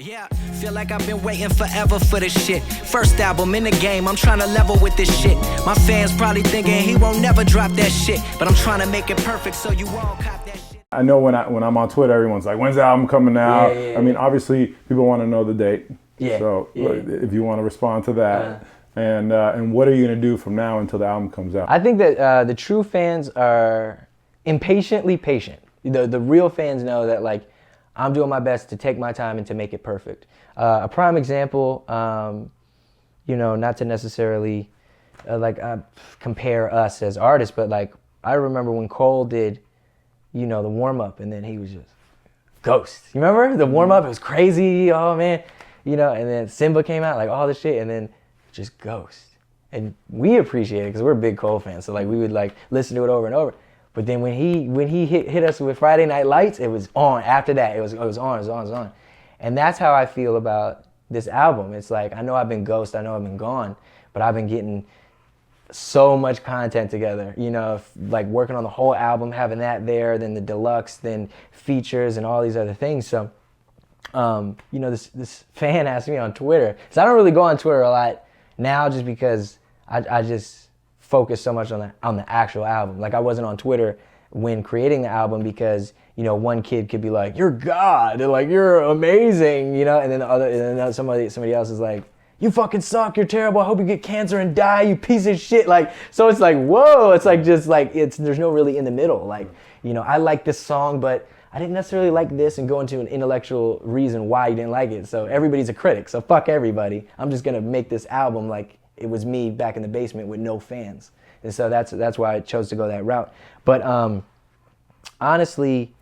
Yeah, feel like I've been waiting forever for this shit. First album in the game, I'm trying to level with this shit. My fans probably thinking he won't never drop that shit, but I'm trying to make it perfect so you all cop that shit. I know when I'm on Twitter, everyone's like, when's the album coming out? I mean, obviously, people want to know the date. So if you want to respond to that. And what are you going to do from now until the album comes out? I think that the true fans are impatiently patient. The real fans know that, like, I'm doing my best to take my time and to make it perfect. A prime example, you know, not to necessarily compare us as artists, but like I remember when Cole did, you know, the warm up, and then he was just ghost. You remember the warm up? It was crazy. Oh man, you know. And then Simba came out, like all this shit, and then just ghost. And we appreciate it because we're big Cole fans. So like we would like listen to it over and over. But then when he hit us with Friday Night Lights, it was on. After that, it was on. And that's how I feel about this album. It's like, I know I've been ghost, I know I've been gone, but I've been getting so much content together. You know, like working on the whole album, having that there, then the deluxe, then features and all these other things. So, you know, this fan asked me on Twitter. So I don't really go on Twitter a lot now just because I just focus so much on the actual album. Like I wasn't on Twitter when creating the album because, you know, one kid could be like, "You're God," and like, "You're amazing," you know, and then somebody else is like, "You fucking suck, you're terrible, I hope you get cancer and die, you piece of shit." Like, so it's like, whoa, it's like just like there's no really in the middle. Like, you know, I like this song, but I didn't necessarily like this, and go into an intellectual reason why you didn't like it. So everybody's a critic, so fuck everybody. I'm just gonna make this album like it was me back in the basement with no fans. And so that's why I chose to go that route. But honestly,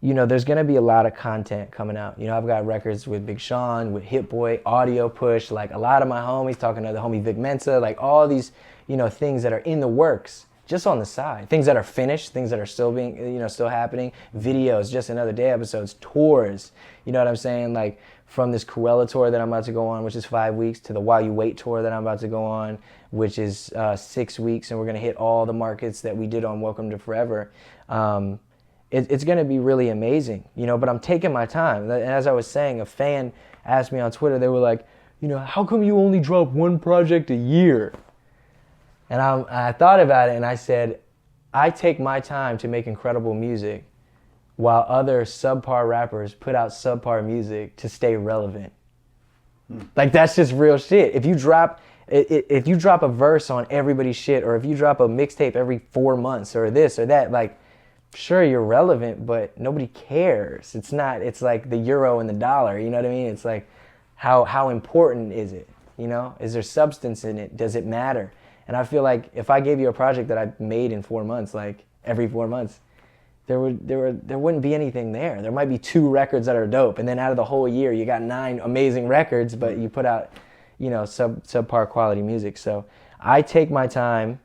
you know, there's gonna be a lot of content coming out. You know, I've got records with Big Sean, with Hit Boy, Audio Push, like a lot of my homies, talking to the homie Vic Mensa, like all these, you know, things that are in the works, just on the side. Things that are finished, things that are still being, you know, still happening. Videos, just another day episodes, tours. You know what I'm saying? Like from this Cruella tour that I'm about to go on, which is 5 weeks, to the While You Wait tour that I'm about to go on, which is 6 weeks, and we're gonna hit all the markets that we did on Welcome to Forever. It's gonna be really amazing, you know, but I'm taking my time. And as I was saying, a fan asked me on Twitter, they were like, you know, how come you only drop one project a year? And I thought about it and I said, I take my time to make incredible music while other subpar rappers put out subpar music to stay relevant. Like, that's just real shit. If you drop a verse on everybody's shit, or if you drop a mixtape every 4 months or this or that, like, sure, you're relevant, but nobody cares. It's like the euro and the dollar, you know what I mean? It's like, how important is it? You know, is there substance in it? Does it matter? And I feel like if I gave you a project that I made in 4 months, like every 4 months, there wouldn't be anything there. There might be 2 records that are dope, and then out of the whole year, you got 9 amazing records, but you put out, you know, subpar quality music. So I take my time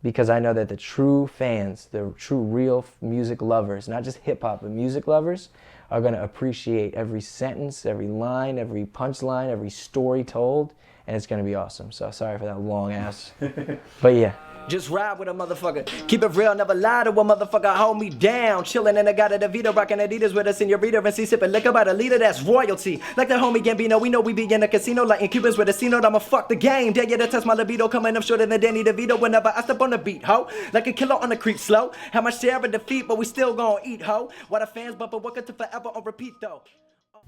because I know that the true fans, the true real music lovers, not just hip hop, but music lovers, are gonna appreciate every sentence, every line, every punchline, every story told, and it's gonna be awesome. So sorry for that long ass, but yeah. Just ride with a motherfucker. Keep it real, never lie to a motherfucker. Hold me down. Chillin' in the God of the Vito, rockin' Adidas with a senorita and see sippin' liquor by the leader. That's royalty. Like the homie Gambino, we know we be in the casino, like in Cubans with a C note. I'ma fuck the game. Dare you to test my libido, coming up shorter than Danny DeVito whenever I step on the beat, ho. Like a killer on the creep, slow. Have my share of defeat, but we still gon' eat, ho. While the fans bump and welcome to forever on repeat, though.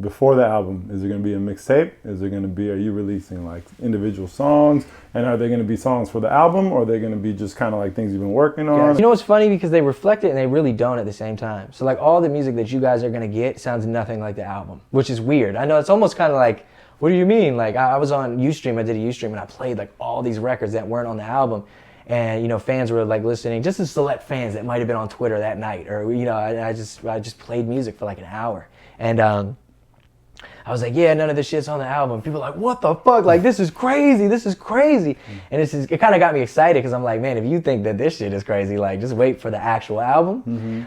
Before the album, is there going to be a mixtape? Are you releasing like individual songs? And are they going to be songs for the album, or are they going to be just kind of like things you've been working on? Yeah. You know what's funny? Because they reflect it and they really don't at the same time. So like all the music that you guys are going to get sounds nothing like the album, which is weird. I know it's almost kind of like, what do you mean? Like I was on Ustream, I did a Ustream and I played like all these records that weren't on the album. And, you know, fans were like listening, just as select fans that might have been on Twitter that night, or, you know, I just played music for like an hour. And, I was like, yeah, none of this shit's on the album. People are like, what the fuck? Like, this is crazy. And it kind of got me excited because I'm like, man, if you think that this shit is crazy, like, just wait for the actual album.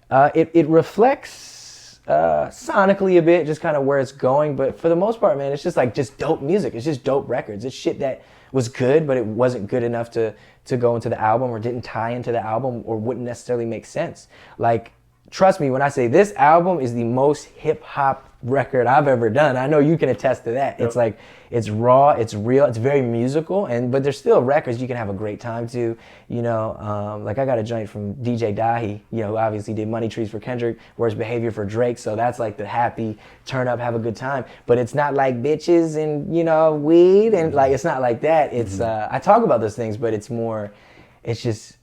It reflects sonically a bit, just kind of where it's going. But for the most part, man, it's just like dope music. It's just dope records. It's shit that was good, but it wasn't good enough to go into the album, or didn't tie into the album, or wouldn't necessarily make sense. Like, trust me when I say this album is the most hip hop record I've ever done. I know you can attest to that. Yep. It's like, it's raw, it's real, it's very musical, but there's still records you can have a great time to, you know. Like I got a joint from DJ Dahi, you know, who obviously did Money Trees for Kendrick, Worst Behavior for Drake, so that's like the happy, turn up, have a good time. But it's not like bitches and, you know, weed, and like, it's not like that. It's, I talk about those things, but it's more, it's just,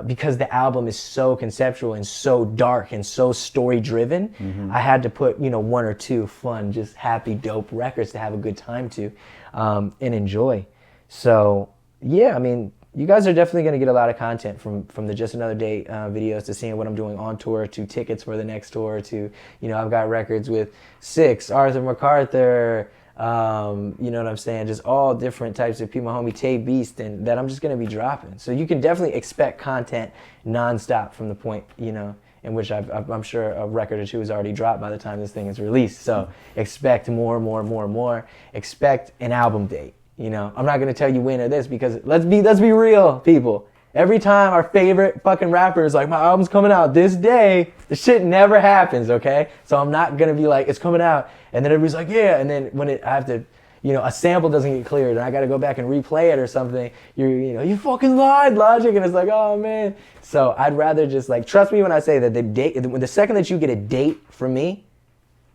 because the album is so conceptual and so dark and so story driven, I had to put, you know, one or two fun, just happy, dope records to have a good time to, and enjoy. So yeah, I mean, you guys are definitely going to get a lot of content from the Just Another Day videos, to seeing what I'm doing on tour, to tickets for the next tour, to, you know, I've got records with Six, Arthur MacArthur, you know what I'm saying? Just all different types of people, my homie Tay Beast, and that I'm just gonna be dropping. So you can definitely expect content nonstop from the point, you know, in which I'm sure a record or two is already dropped by the time this thing is released. So expect more. Expect an album date. You know, I'm not gonna tell you when or this, because let's be real, people. Every time our favorite fucking rapper is like, my album's coming out this day, the shit never happens, okay? So I'm not gonna be like, it's coming out, and then everybody's like, yeah, and then when I have to, you know, a sample doesn't get cleared, and I gotta go back and replay it or something, you fucking lied, Logic, and it's like, oh man. So I'd rather just like, trust me when I say that the second that you get a date from me,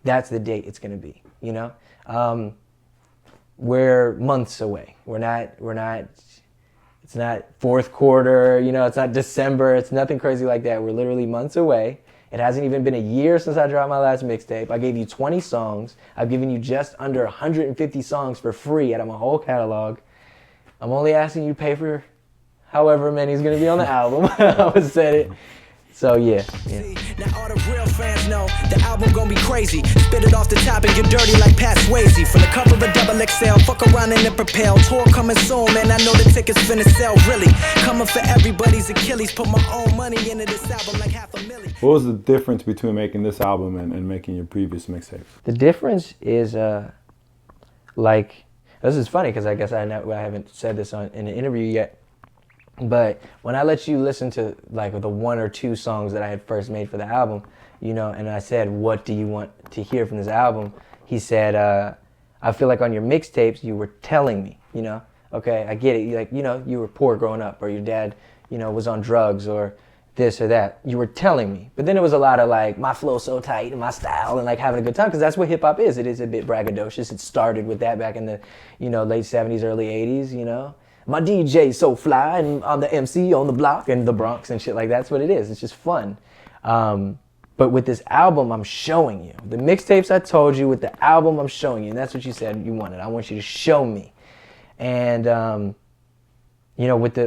that's the date it's gonna be, you know? We're months away. We're not, it's not fourth quarter, you know, it's not December, it's nothing crazy like that. We're literally months away. It hasn't even been a year since I dropped my last mixtape. I gave you 20 songs. I've given you just under 150 songs for free out of my whole catalog. I'm only asking you to pay for however many is gonna be on the album. I always said it. So yeah. Now all the real fans know the album gonna be crazy. Spit it off the top and get dirty like Pat Swayze. From the cover of double XL, fuck around and then propel. Tour coming soon, man, I know the tickets finna sell. Really, coming for everybody's Achilles. Put my own money into this album like $500,000. What was the difference between making this album and making your previous mixtapes? The difference is, like, this is funny because I guess I haven't said this in an interview yet. But when I let you listen to like the one or two songs that I had first made for the album, you know, and I said, what do you want to hear from this album? He said, I feel like on your mixtapes, you were telling me, you know, okay, I get it. Like, you know, you were poor growing up, or your dad, you know, was on drugs or this or that. You were telling me. But then it was a lot of like, my flow so tight and my style and like having a good time, because that's what hip hop is. It is a bit braggadocious. It started with that back in the, you know, late 70s, early 80s, you know. My DJ so fly, and I'm the MC on the block and the Bronx and shit like that. That's what it is. It's just fun. But with this album, I'm showing you. The mixtapes I told you, with the album I'm showing you, and that's what you said you wanted. I want you to show me. And you know, with the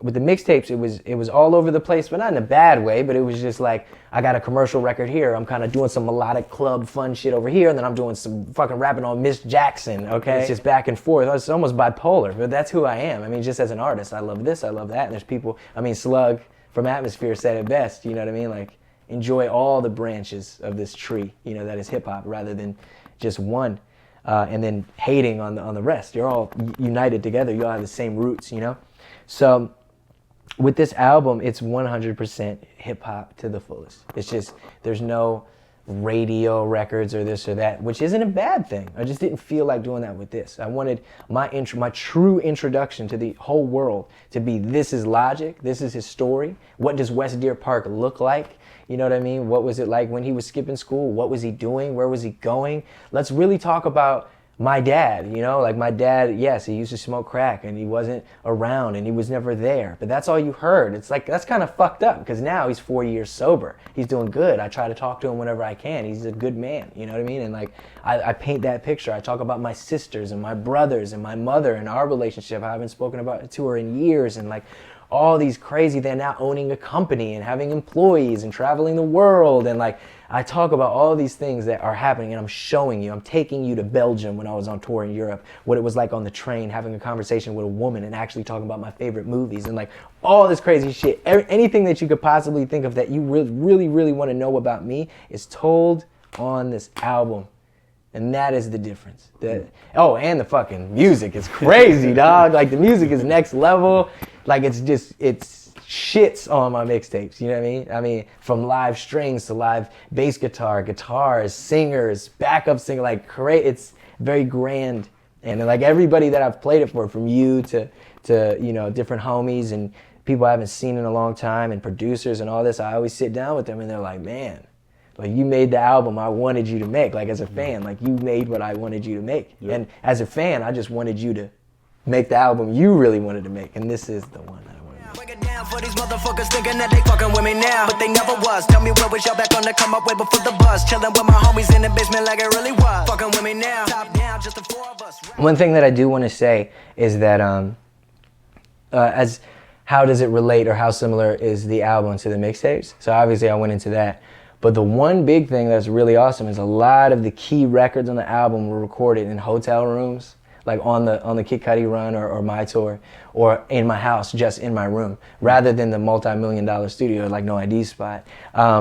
mixtapes, it was all over the place, but not in a bad way, but it was just like, I got a commercial record here, I'm kind of doing some melodic club fun shit over here, and then I'm doing some fucking rapping on Miss Jackson, okay? It's just back and forth. It's almost bipolar, but that's who I am. I mean, just as an artist, I love this, I love that, and there's people, I mean, Slug from Atmosphere said it best, you know what I mean? Like, enjoy all the branches of this tree, you know, that is hip hop, rather than just one, and then hating on the rest. You're all united together, you all have the same roots, you know? So, with this album, it's 100% hip-hop to the fullest. It's just, there's no radio records or this or that, which isn't a bad thing. I just didn't feel like doing that with this. I wanted my true introduction to the whole world to be, this is Logic, this is his story. What does West Deer Park look like? You know what I mean? What was it like when he was skipping school? What was he doing? Where was he going? Let's really talk about my dad, you know, like my dad, yes, he used to smoke crack and he wasn't around and he was never there, but that's all you heard. It's like, that's kind of fucked up, because now he's 4 years sober. He's doing good. I try to talk to him whenever I can. He's a good man, you know what I mean? And like, I paint that picture. I talk about my sisters and my brothers and my mother and our relationship. I haven't spoken about to her in years, and like, all these crazy, they're now owning a company and having employees and traveling the world, and like, I talk about all these things that are happening, and I'm showing you. I'm taking you to Belgium when I was on tour in Europe, what it was like on the train, having a conversation with a woman and actually talking about my favorite movies, and like all this crazy shit. Anything that you could possibly think of that you really want to know about me is told on this album. And that is the difference. And the fucking music is crazy, dog. Like, the music is next level. Like, it's shits on my mixtapes, you know what I mean? I mean, from live strings to live bass guitar, guitars, singers, backup singer, like it's very grand. And like everybody that I've played it for, from you to you know, different homies and people I haven't seen in a long time and producers and all this, I always sit down with them and they're like, man, like you made the album I wanted you to make. Like as a fan, like you made what I wanted you to make. Yep. And as a fan, I just wanted you to make the album you really wanted to make. And this is the one that I wanted to make. Break it down for these motherfuckers thinking that they fucking with me now, but they never was. Tell me where was y'all back on to come up way before the buzz? Chilling with my homies in the basement like it really was. Fucking with me now. Top down, just the four of us. One thing that I do want to say is that as how does it relate or how similar is the album to the mixtapes? So obviously I went into that. But the one big thing that's really awesome is a lot of the key records on the album were recorded in hotel rooms, like on the Kid Cudi run or my tour, or in my house, just in my room, rather than the multi-million-dollar studio like No ID spot.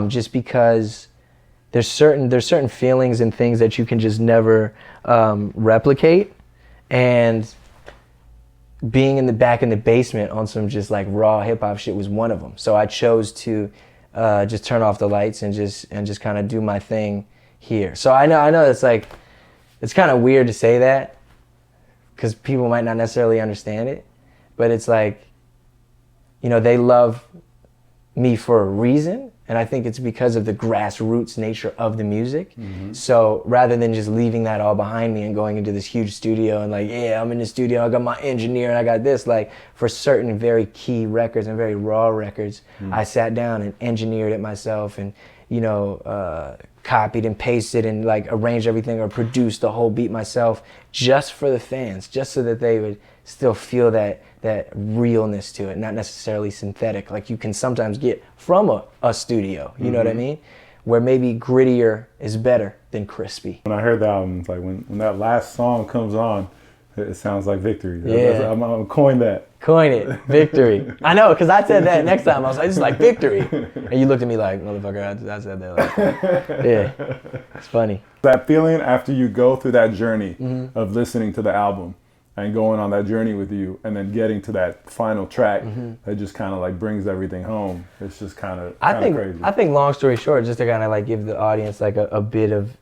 Just because there's certain feelings and things that you can just never replicate, and being back in the basement on some just like raw hip hop shit was one of them. So I chose to just turn off the lights and just kind of do my thing here. So I know it's like, it's kind of weird to say that because people might not necessarily understand it, but it's like, you know, they love me for a reason, and I think it's because of the grassroots nature of the music. Mm-hmm. So rather than just leaving that all behind me and going into this huge studio and like, yeah, I'm in the studio, I got my engineer and I got this, like for certain very key records and very raw records, I sat down and engineered it myself and, you know, copied and pasted and like arranged everything or produced the whole beat myself just for the fans, just so that they would still feel that realness to it, not necessarily synthetic like you can sometimes get from a studio, you know what I mean? Where maybe grittier is better than crispy. When I heard the album, it's like when that last song comes on, it sounds like Victory. Yeah. I'm gonna coin that. Coin it, Victory. I know, because I said that next time. I was like, it's like Victory. And you looked at me like, motherfucker, I said that. Like, yeah, it's funny. That feeling after you go through that journey of listening to the album and going on that journey with you and then getting to that final track that just kind of like brings everything home. It's just kind of crazy. I think long story short, just to kind of like give the audience like a bit of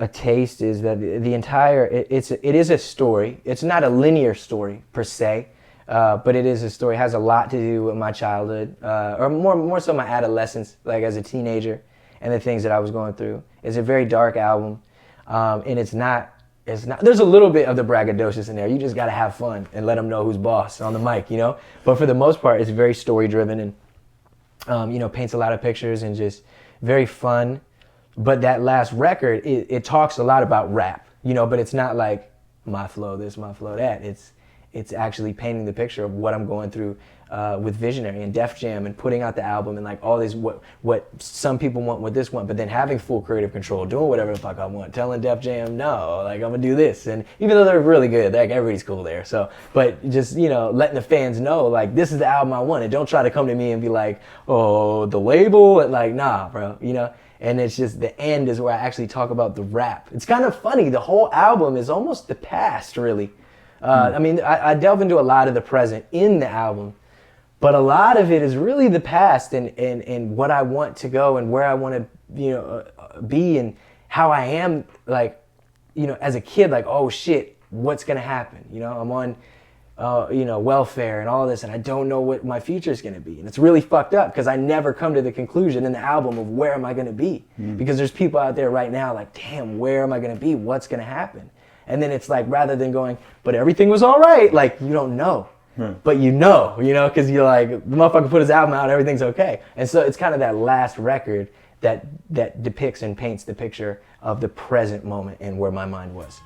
a taste, is that the entire, it is a story. It's not a linear story per se, but it is a story. It has a lot to do with my childhood, or more so my adolescence, like as a teenager, and the things that I was going through. It's a very dark album, and it's not, there's a little bit of the braggadocious in there. You just gotta have fun and let them know who's boss on the mic, you know? But for the most part, it's very story driven and, you know, paints a lot of pictures and just very fun. But that last record, it talks a lot about rap, you know, but it's not like my flow this, my flow that. It's actually painting the picture of what I'm going through with Visionary and Def Jam and putting out the album and like all this, what some people want, what this want, but then having full creative control, doing whatever the fuck I want, telling Def Jam, no, like I'm gonna do this. And even though they're really good, like everybody's cool there. So, but just, you know, letting the fans know, like, this is the album I want. And don't try to come to me and be like, oh, the label, and like, nah, bro, you know? And it's just, the end is where I actually talk about the rap. It's kind of funny. The whole album is almost the past, really. I mean, I delve into a lot of the present in the album, but a lot of it is really the past and what I want to go and where I want to, you know, be and how I am, like, you know, as a kid, like, oh shit, what's gonna happen? You know, I'm on, you know, welfare and all this, and I don't know what my future is gonna be. And it's really fucked up because I never come to the conclusion in the album of where am I gonna be? Because there's people out there right now like, damn, where am I gonna be? What's gonna happen? And then it's like, rather than going, but everything was all right, like, you don't know. But you know, because you're like, the motherfucker put his album out, everything's okay. And so it's kind of that last record that depicts and paints the picture of the present moment and where my mind was.